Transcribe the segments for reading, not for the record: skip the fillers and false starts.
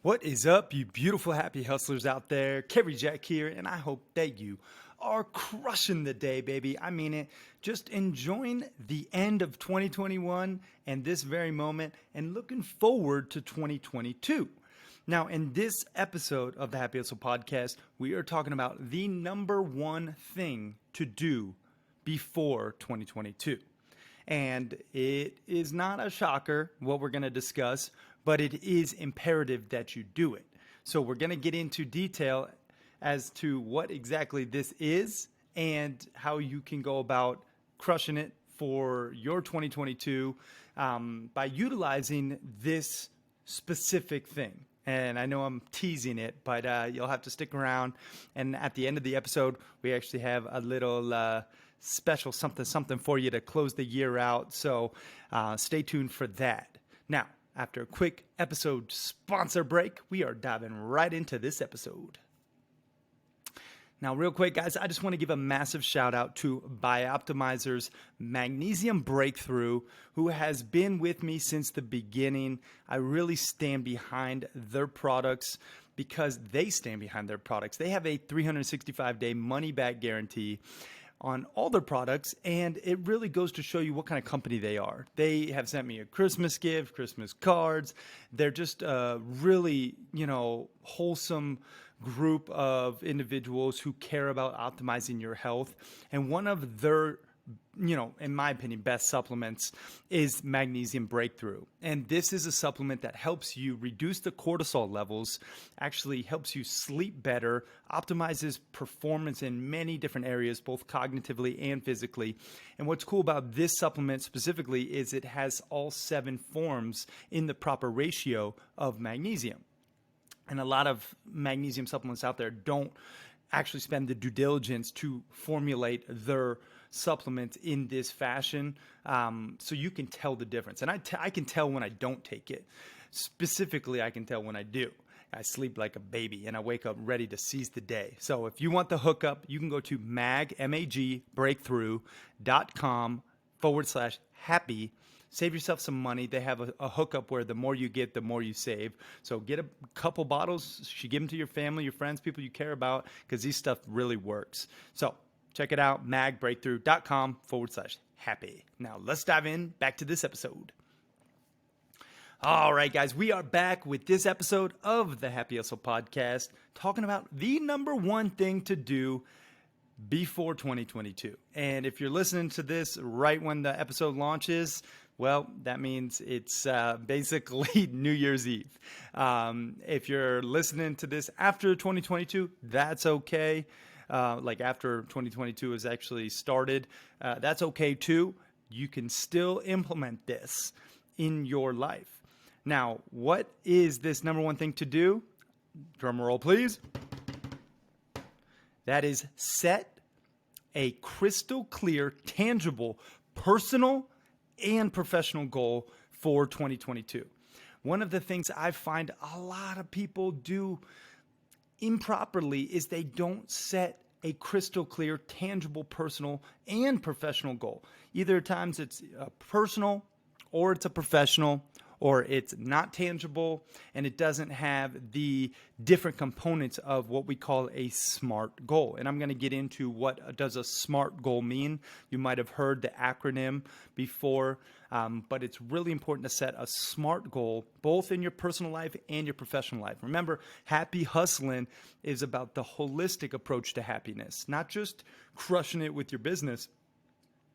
What is up, you beautiful, happy hustlers out there? Cary Jack here, and I hope that you are crushing the day, baby. I mean it. Just enjoying the end of 2021 and this very moment and looking forward to 2022. Now, in this episode of the Happy Hustle Podcast, we are talking about the number one thing to do before 2022. And it is not a shocker what we're going to discuss, but it is imperative that you do it. So we're going to get into detail as to what exactly this is and how you can go about crushing it for your 2022 by utilizing this specific thing. And I know I'm teasing it, but you'll have to stick around. And at the end of the episode, we actually have a little special something for you to close the year out. So stay tuned for that. Now, after a quick episode sponsor break, we are diving right into this episode. Now, real quick, guys, I just want to give a massive shout out to Bioptimizer's Magnesium Breakthrough, who has been with me since the beginning. I really stand behind their products because they stand behind their products. They have a 365-day money-back guarantee on all their products, and it really goes to show you what kind of company they are. They have sent me a Christmas gift, Christmas cards. They're just a really, wholesome group of individuals who care about optimizing your health. And one of their, in my opinion, best supplements is Magnesium Breakthrough. And this is a supplement that helps you reduce the cortisol levels, actually helps you sleep better, optimizes performance in many different areas, both cognitively and physically. And what's cool about this supplement specifically is it has all 7 forms in the proper ratio of magnesium. And a lot of magnesium supplements out there don't actually spend the due diligence to formulate their supplement in this fashion. So you can tell the difference. And I can tell when I don't take it. Specifically, I can tell when I do. I sleep like a baby and I wake up ready to seize the day. So if you want the hookup, you can go to magbreakthrough.com/happy. Save yourself some money. They have a hookup where the more you get, the more you save. So get a couple bottles. You give them to your family, your friends, people you care about, because these stuff really works. So check it out, magbreakthrough.com/happy. Now let's dive in back to this episode. All right, guys, we are back with this episode of the Happy Hustle Podcast, talking about the number one thing to do before 2022. And if you're listening to this right when the episode launches, well, that means it's basically New Year's Eve. If you're listening to this after 2022, that's okay. Like after 2022 has actually started, that's okay too. You can still implement this in your life. Now, what is this number one thing to do? Drum roll, please. That is set a crystal clear, tangible, personal and professional goal for 2022. One of the things I find a lot of people do improperly is they don't set a crystal clear, tangible, personal and professional goal. Either at times it's a personal or it's a professional, or it's not tangible and it doesn't have the different components of what we call a SMART goal. And I'm going to get into what does a SMART goal mean. You might have heard the acronym before, but it's really important to set a SMART goal both in your personal life and your professional life. Remember, happy hustling is about the holistic approach to happiness, not just crushing it with your business,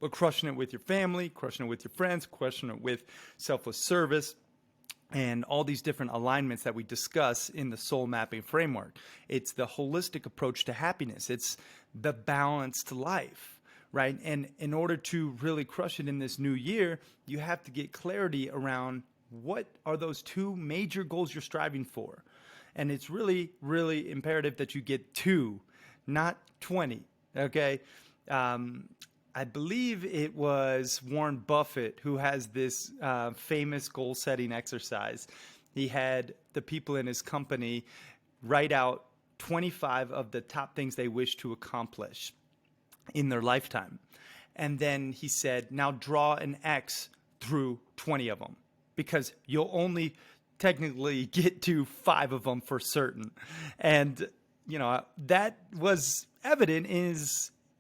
but crushing it with your family, crushing it with your friends, crushing it with selfless service, and all these different alignments that we discuss in the soul mapping framework. It's the holistic approach to happiness. It's the balanced life, right? And in order to really crush it in this new year, you have to get clarity around what are those 2 major goals you're striving for. And it's really, really imperative that you get 2, not 20, okay? I believe it was Warren Buffett who has this famous goal-setting exercise. He had the people in his company write out 25 of the top things they wish to accomplish in their lifetime. And then he said, now draw an X through 20 of them, because you'll only technically get to 5 of them for certain. And, that was evident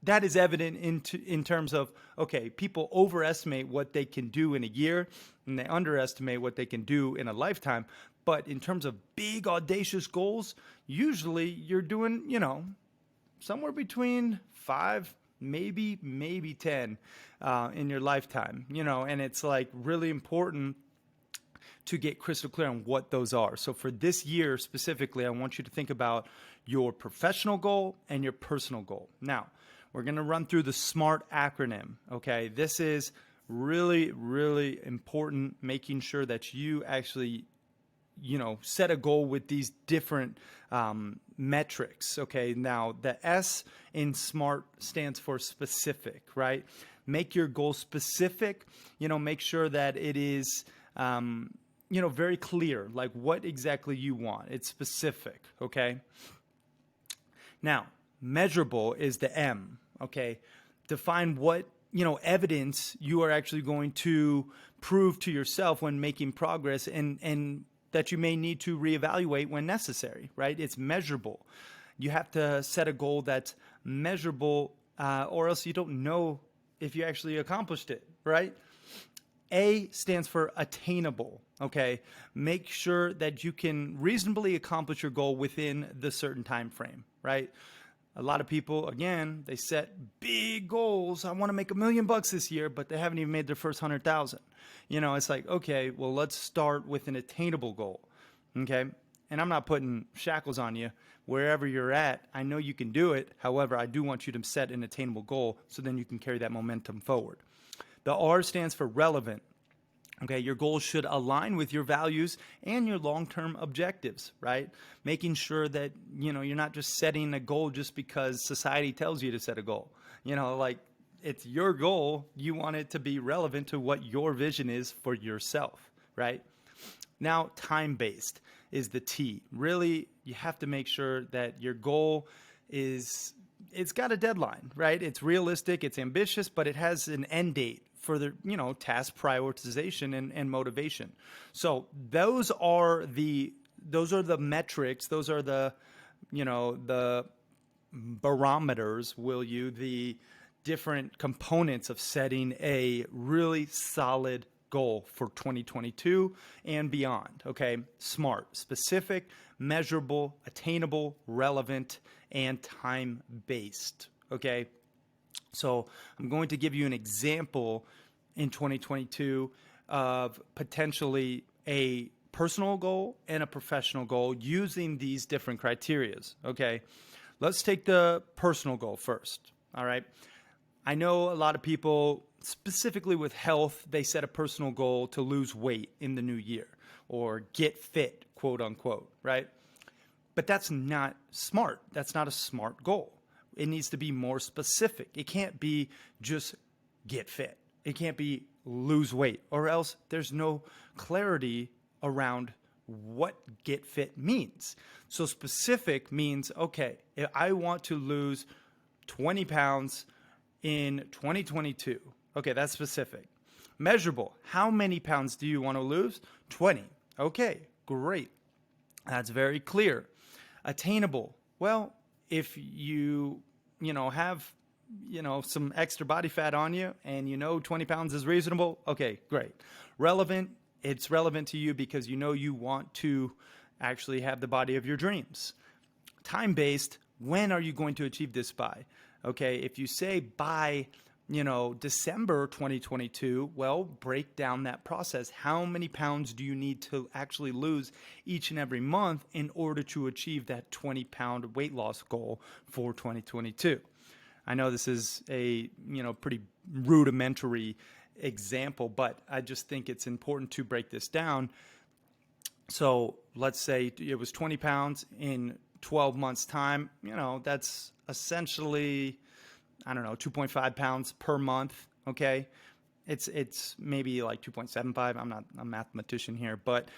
that is evident in terms of, okay, people overestimate what they can do in a year and they underestimate what they can do in a lifetime. But in terms of big, audacious goals, usually you're doing, somewhere between 5, maybe 10 in your lifetime, and it's like really important to get crystal clear on what those are. So for this year specifically, I want you to think about your professional goal and your personal goal. Now, we're going to run through the S.M.A.R.T acronym. Okay, this is really, really important, making sure that you actually set a goal with these different metrics. Okay, now the S in S.M.A.R.T stands for specific, right? Make your goal specific, make sure that it is, very clear, like what exactly you want. It's specific, okay? Now, measurable is the M, okay? Define what, evidence you are actually going to prove to yourself when making progress and that you may need to reevaluate when necessary, right? It's measurable. You have to set a goal that's measurable or else you don't know if you actually accomplished it, right? A stands for attainable, okay? Make sure that you can reasonably accomplish your goal within the certain time frame, right? A lot of people, again, they set big goals. I want to make $1 million this year, but they haven't even made their first 100,000. It's like, okay, well, let's start with an attainable goal, okay? And I'm not putting shackles on you. Wherever you're at, I know you can do it. However, I do want you to set an attainable goal so then you can carry that momentum forward. The R stands for relevant. Okay, your goals should align with your values and your long-term objectives, right? Making sure that, you're not just setting a goal just because society tells you to set a goal. Like it's your goal. You want it to be relevant to what your vision is for yourself, right? Now, time-based is the T. Really, you have to make sure that your goal it's got a deadline, right? It's realistic, it's ambitious, but it has an end date for the, task prioritization and motivation. So those are the metrics, those are the, the barometers, the different components of setting a really solid goal for 2022 and beyond. Okay, S.M.A.R.T, specific, measurable, attainable, relevant, and time-based. Okay, so I'm going to give you an example in 2022 of potentially a personal goal and a professional goal using these different criterias. Okay, let's take the personal goal first. All right, I know a lot of people, specifically with health, they set a personal goal to lose weight in the new year or get fit, quote unquote, right? But that's not smart. That's not a smart goal. It needs to be more specific. It can't be just get fit. It can't be lose weight, or else there's no clarity around what get fit means. So specific means, okay, if I want to lose 20 pounds in 2022. Okay, that's specific. Measurable. How many pounds do you want to lose? 20. Okay, great. That's very clear. Attainable. Well, if you have, some extra body fat on you and 20 pounds is reasonable, okay, great. Relevant. It's relevant to you because you want to actually have the body of your dreams. Time-based. When are you going to achieve this by? Okay, if you say by, December 2022, well, break down that process. How many pounds do you need to actually lose each and every month in order to achieve that 20-pound weight loss goal for 2022? I know this is a, pretty rudimentary example, but I just think it's important to break this down. So let's say it was 20 pounds in 12 months time, that's essentially, 2.5 pounds per month. Okay. It's maybe like 2.75. I'm not a mathematician here, but,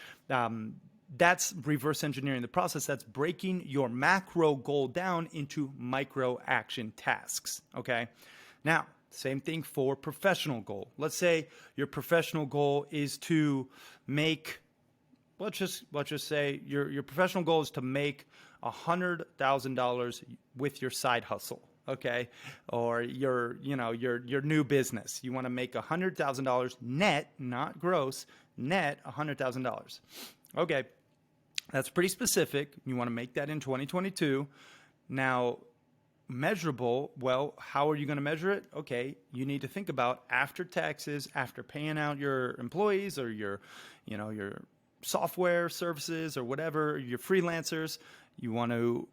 that's reverse engineering the process. That's breaking your macro goal down into micro action tasks. Okay. Now, same thing for professional goal. Let's say your professional goal is to make let's just say your professional goal is to make $100,000 with your side hustle, okay, or your new business. You want to make $100,000 net, not gross, net $100,000. Okay, that's pretty specific. You want to make that in 2022. Now, measurable, well, how are you going to measure it? Okay, you need to think about after taxes, after paying out your employees or your software services or whatever, your freelancers. You want to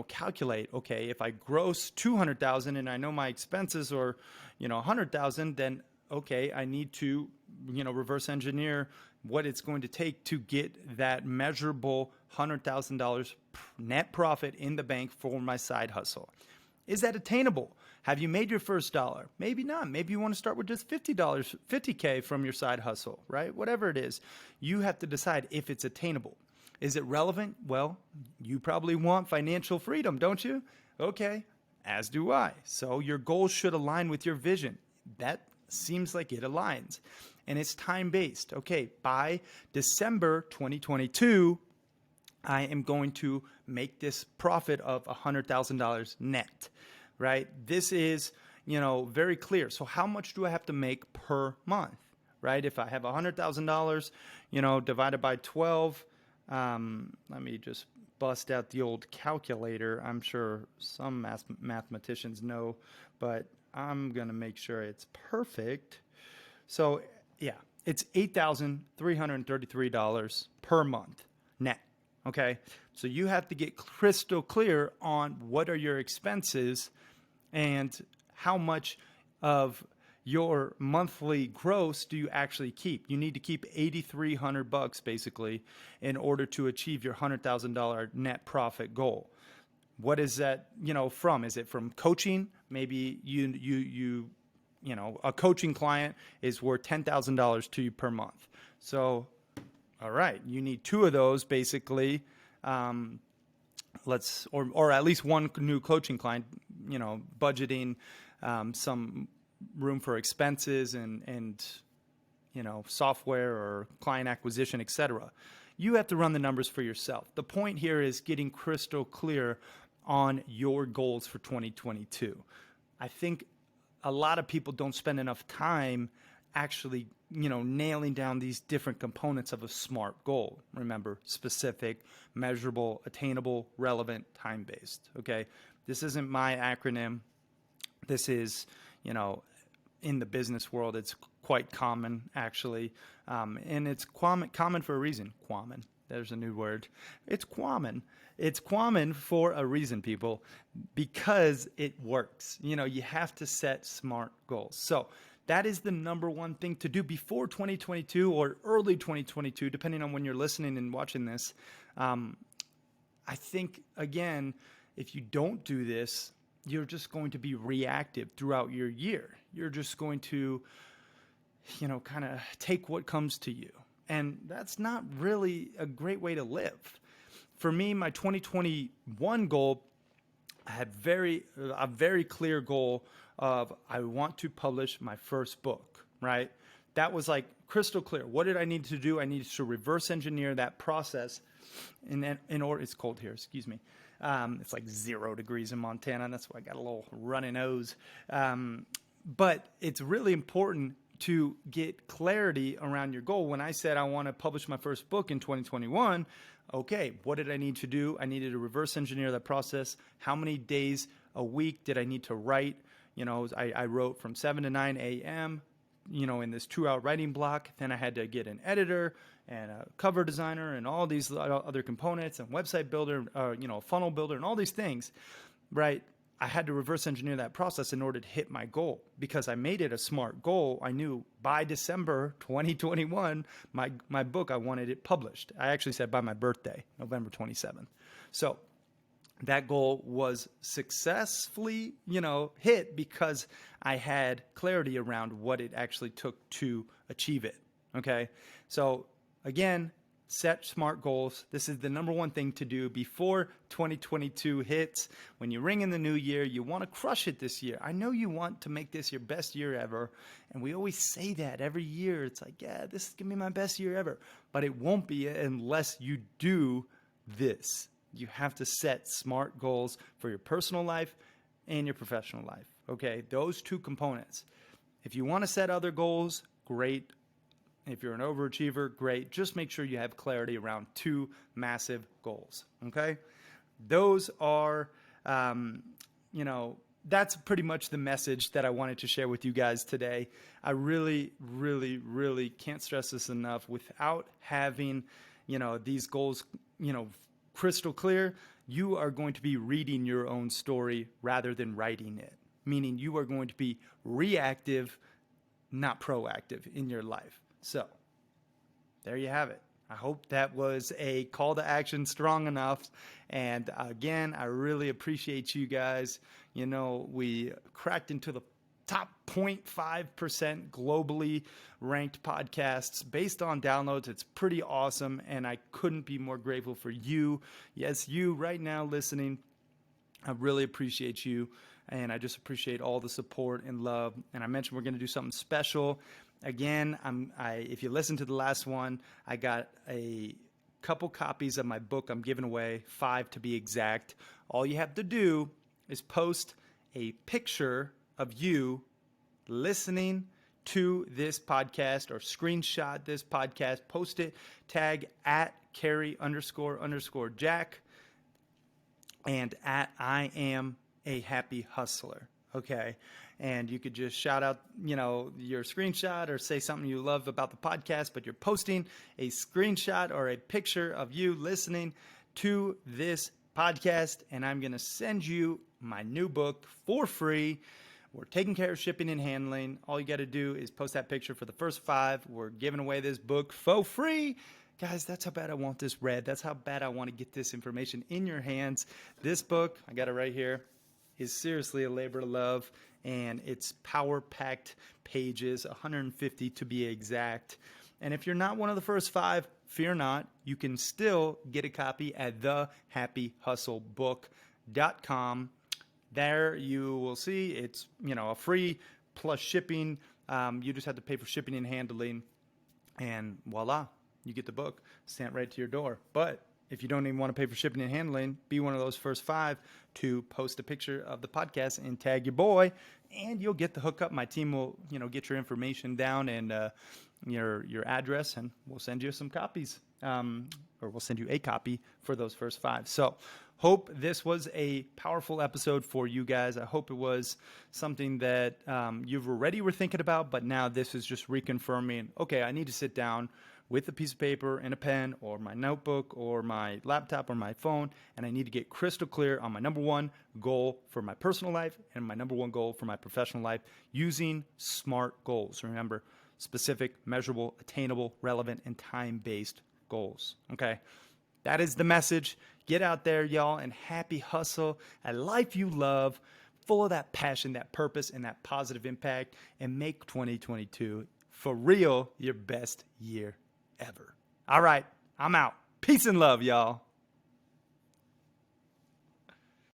calculate, okay, if I gross 200,000 and I know my expenses are 100,000, then okay, I need to reverse engineer what it's going to take to get that measurable $100,000 net profit in the bank for my side hustle. Is that attainable? Have you made your first dollar? Maybe not. Maybe you want to start with just $50, $50K from your side hustle, right? Whatever it is, you have to decide if it's attainable. Is it relevant? Well, you probably want financial freedom, don't you? Okay, as do I. So your goals should align with your vision. That seems like it aligns. And it's time-based. Okay, by December 2022, I am going to make this profit of $100,000 net, right? This is, very clear. So how much do I have to make per month, right? If I have $100,000, divided by 12, let me just bust out the old calculator. I'm sure some mathematicians know, but I'm going to make sure it's perfect. So yeah, it's $8,333 per month net. Okay, so you have to get crystal clear on what are your expenses and how much of your monthly gross do you actually keep. You need to keep $8,300 basically in order to achieve your $100,000 net profit goal. What is that, from? Is it from coaching? Maybe a coaching client is worth $10,000 to you per month. So all right, you need two of those basically. Or at least one new coaching client, budgeting some room for expenses and software or client acquisition, etc. You have to run the numbers for yourself. The point here is getting crystal clear on your goals for 2022. I think a lot of people don't spend enough time actually nailing down these different components of a SMART goal. Remember, specific, measurable, attainable, relevant, time-based. Okay, this isn't my acronym. This is, in the business world, it's quite common actually, and it's common for a reason. Common. There's a new word. It's common. It's common for a reason, people, because it works. You have to set SMART goals. So that is the number one thing to do before 2022 or early 2022, depending on when you're listening and watching this. I think, again, if you don't do this, you're just going to be reactive throughout your year. You're just going to, kind of take what comes to you. And that's not really a great way to live. For me, my 2021 goal, I had a very clear goal of I want to publish my first book, right? That was like crystal clear. What did I need to do? I needed to reverse engineer that process in order. It's cold here, excuse me. It's like 0 degrees in Montana. That's why I got a little runny nose. But it's really important to get clarity around your goal. When I said I want to publish my first book in 2021, okay, what did I need to do? I needed to reverse engineer that process. How many days a week did I need to write? I wrote from 7 to 9 a.m., in this 2-hour writing block. Then I had to get an editor and a cover designer and all these other components and website builder, funnel builder and all these things, right? I had to reverse engineer that process in order to hit my goal because I made it a SMART goal. I knew by December 2021, my book, I wanted it published. I actually said by my birthday, November 27th. So that goal was successfully, hit because I had clarity around what it actually took to achieve it. Okay. So again, set SMART goals. This is the number one thing to do before 2022 hits. When you ring in the new year, you want to crush it this year. I know you want to make this your best year ever. And we always say that every year. It's like, yeah, this is going to be my best year ever. but it won't be unless you do this. You have to set SMART goals for your personal life and your professional life. Okay, those two components. If you want to set other goals, great. If you're an overachiever, great. Just make sure you have clarity around two massive goals. Okay, those are, that's pretty much the message that I wanted to share with you guys today. I really, really, really can't stress this enough. Without having, these goals, crystal clear, you are going to be reading your own story rather than writing it. Meaning you are going to be reactive, not proactive in your life. So there you have it. I hope that was a call to action strong enough. And again, I really appreciate you guys. We cracked into the top 0.5% globally ranked podcasts based on downloads. It's pretty awesome. And I couldn't be more grateful for you. Yes, you right now listening. I really appreciate you. And I just appreciate all the support and love. And I mentioned we're going to do something special. Again, if you listen to the last one, I got a couple copies of my book I'm giving away, 5 to be exact. All you have to do is post a picture of you listening to this podcast or screenshot this podcast, post it, tag at Cary __ Jack and at I am a happy hustler. Okay. And you could just shout out, your screenshot or say something you love about the podcast, but you're posting a screenshot or a picture of you listening to this podcast. And I'm going to send you my new book for free. We're taking care of shipping and handling. All you got to do is post that picture for the first 5. We're giving away this book for free. Guys, that's how bad I want this read. That's how bad I want to get this information in your hands. This book, I got it right here, is seriously a labor of love, and it's power-packed pages, 150 to be exact. And if you're not one of the first 5, fear not. You can still get a copy at thehappyhustlebook.com. There you will see it's, a free plus shipping. You just have to pay for shipping and handling, and voila, you get the book sent right to your door. But if you don't even want to pay for shipping and handling, be one of those first 5 to post a picture of the podcast and tag your boy, and you'll get the hookup. My team will, get your information down and your address, and we'll send you some copies, or we'll send you a copy for those first 5. So hope this was a powerful episode for you guys. I hope it was something that you've already were thinking about, but now this is just reconfirming, okay, I need to sit down with a piece of paper and a pen or my notebook or my laptop or my phone, and I need to get crystal clear on my number 1 goal for my personal life and my number 1 goal for my professional life using SMART goals. Remember, specific, measurable, attainable, relevant, and time-based goals. Okay, that is the message. Get out there, y'all, and happy hustle, a life you love, full of that passion, that purpose, and that positive impact, and make 2022 for real your best year ever. All right, I'm out. Peace and love, y'all.